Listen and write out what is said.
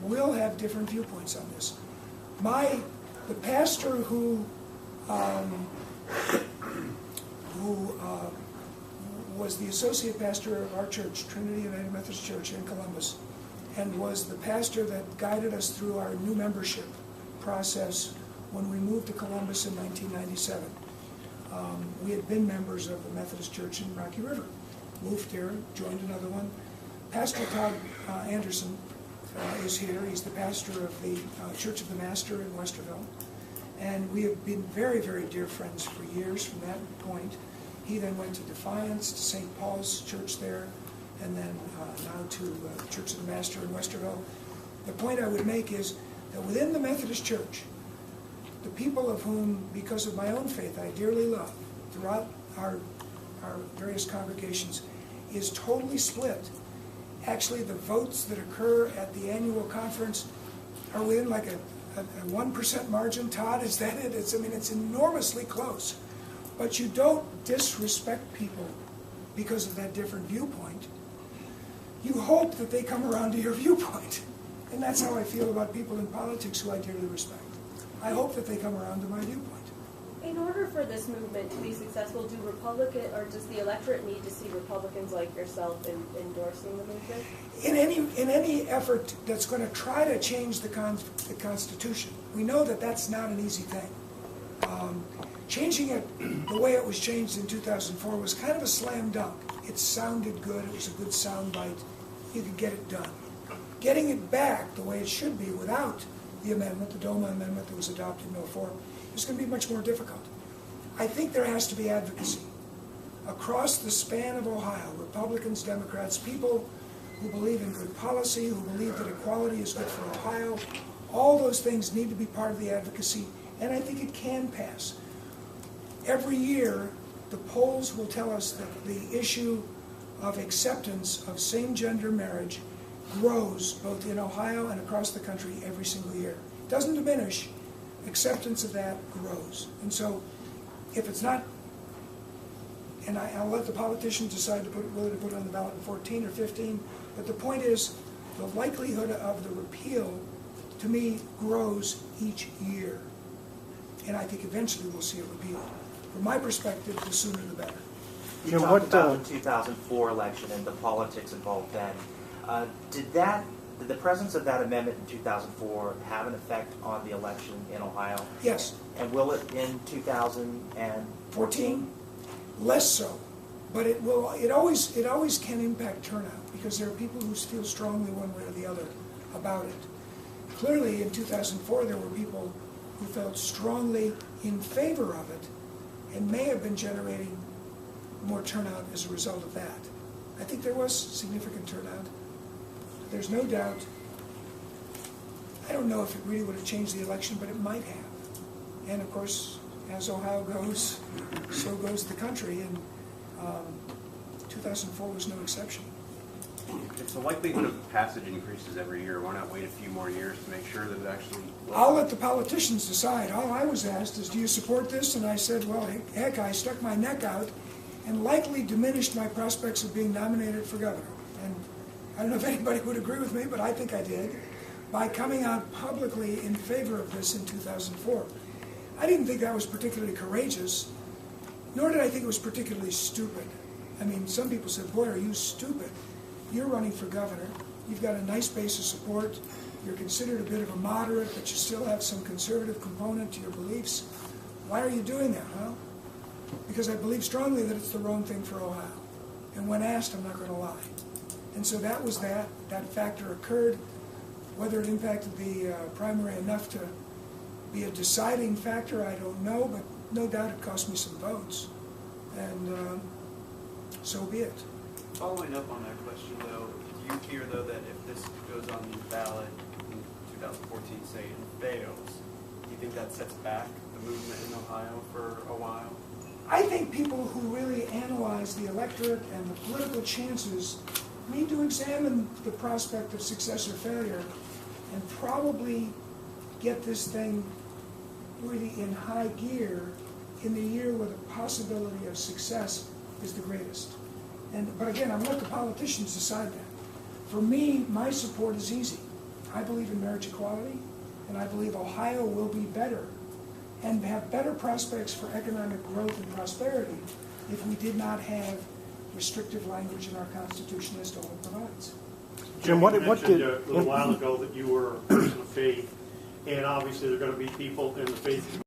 will have different viewpoints on this. The pastor who was the associate pastor of our church, Trinity United Methodist Church in Columbus, and was the pastor that guided us through our new membership process when we moved to Columbus in 1997. We had been members of the Methodist Church in Rocky River. Moved here, joined another one. Pastor Todd Anderson is here. He's the pastor of the Church of the Master in Westerville. And we have been very, very dear friends for years from that point. He then went to Defiance, to St. Paul's Church there, and then now to Church of the Master in Westerville. The point I would make is that within the Methodist Church, the people of whom, because of my own faith, I dearly love, throughout our various congregations, is totally split. Actually, the votes that occur at the annual conference are within like a 1% margin. Todd, is that it? It's enormously close. But you don't disrespect people because of that different viewpoint. You hope that they come around to your viewpoint. And that's how I feel about people in politics who I dearly respect. I hope that they come around to my viewpoint. In order for this movement to be successful, does the electorate need to see Republicans like yourself endorsing the movement? In any effort that's going to try to change the Constitution, we know that that's not an easy thing. Changing it the way it was changed in 2004 was kind of a slam dunk. It sounded good. It was a good sound bite. You could get it done. Getting it back the way it should be without the amendment, the DOMA amendment that was adopted in 2004, is going to be much more difficult. I think there has to be advocacy across the span of Ohio, Republicans, Democrats, people who believe in good policy, who believe that equality is good for Ohio. All those things need to be part of the advocacy, and I think it can pass. Every year, the polls will tell us that the issue of acceptance of same-gender marriage grows both in Ohio and across the country every single year. It doesn't diminish. Acceptance of that grows. And so if it's not, and I'll let the politicians decide whether to put it on the ballot in 14 or 15, but the point is the likelihood of the repeal, to me, grows each year. And I think eventually we'll see it repealed. From my perspective, the sooner the better. You talked about the 2004 election and the politics involved then. Did the presence of that amendment in 2004 have an effect on the election in Ohio? Yes. And will it in 2014? Less so, but it will. It always can impact turnout because there are people who feel strongly one way or the other about it. Clearly, in 2004, there were people who felt strongly in favor of it and may have been generating more turnout as a result of that. I think there was significant turnout. There's no doubt. I don't know if it really would have changed the election, but it might have. And of course, as Ohio goes, so goes the country, and 2004 was no exception. If the likelihood of passage increases every year, why not wait a few more years to make sure that it actually works? I'll let the politicians decide. All I was asked is, do you support this? And I said, well, heck, I stuck my neck out and likely diminished my prospects of being nominated for governor. And I don't know if anybody would agree with me, but I think I did, by coming out publicly in favor of this in 2004. I didn't think that was particularly courageous, nor did I think it was particularly stupid. I mean, some people said, boy, are you stupid. You're running for governor. You've got a nice base of support. You're considered a bit of a moderate, but you still have some conservative component to your beliefs. Why are you doing that, huh? Because I believe strongly that it's the wrong thing for Ohio. And when asked, I'm not going to lie. And so that was that. That factor occurred. Whether it impacted the primary enough to be a deciding factor, I don't know, but no doubt it cost me some votes. And so be it. Following up on that question, though, do you fear, though, that if this goes on the ballot in 2014, say, and fails, do you think that sets back the movement in Ohio for a while? I think people who really analyze the electorate and the political chances need to examine the prospect of success or failure and probably get this thing really in high gear in the year where the possibility of success is the greatest. But again, I'm going to let the politicians decide that. For me, my support is easy. I believe in marriage equality, and I believe Ohio will be better and have better prospects for economic growth and prosperity if we did not have restrictive language in our Constitution as to what it provides. Jim, You mentioned a little while ago that you were a person of faith, and obviously there are going to be people in the faith